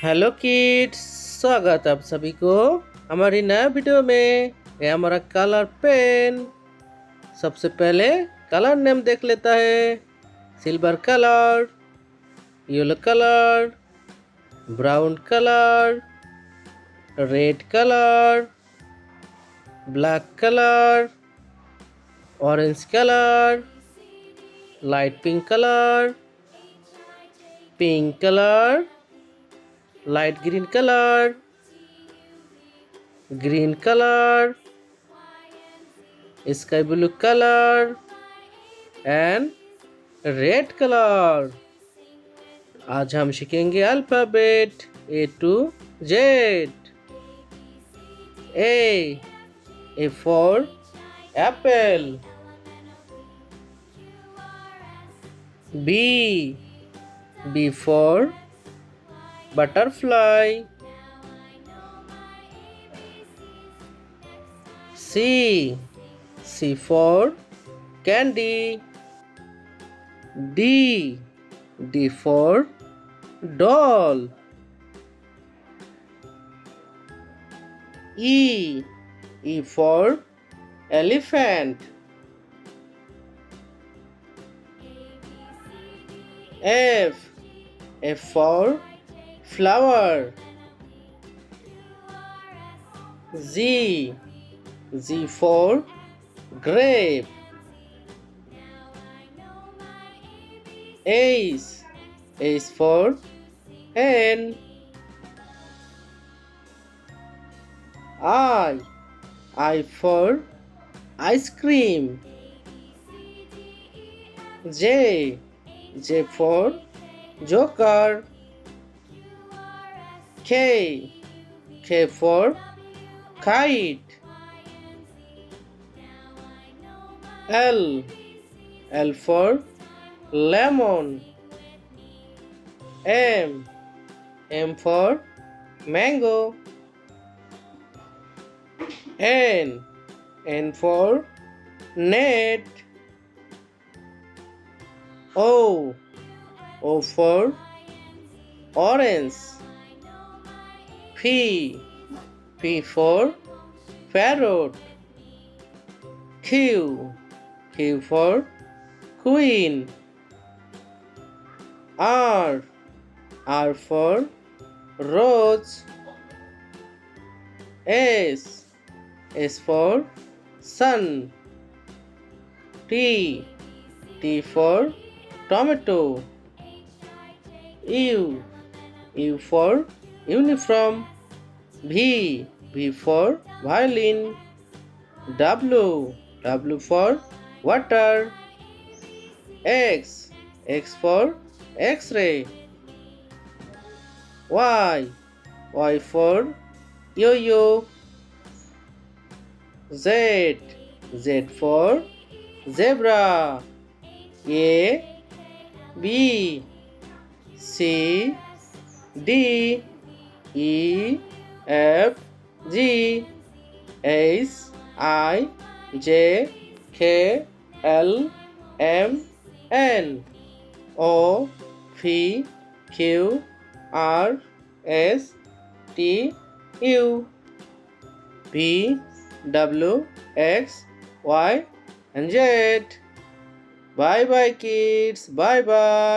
Hello kids, स्वागत है आप सभी को हमारी नया वीडियो में। ये हमारा कलर पेन। सबसे पहले कलर नेम देख लेता है। Silver colour, yellow colour, brown colour, red colour, black colour, orange colour, light pink colour, pink colour, light green color, green color, sky blue color and red color। आज हम सीखेंगे alphabet A to Z। A for apple, B for butterfly, C for candy, D for doll, E for elephant, F for flower, Z for grape, H for hen, I for ice cream, J for joker, K for kite, L for lemon, M for mango, N for net, O for orange, P for parrot, Q for queen, R for rose, S for sun, T for tomato, U for uniform, V for violin, W for water, X for X-ray, Y for yo-yo, Z for zebra, A B C D E F G H I J K L M N O P Q R S T U V W X Y and Z। Bye bye kids, bye bye।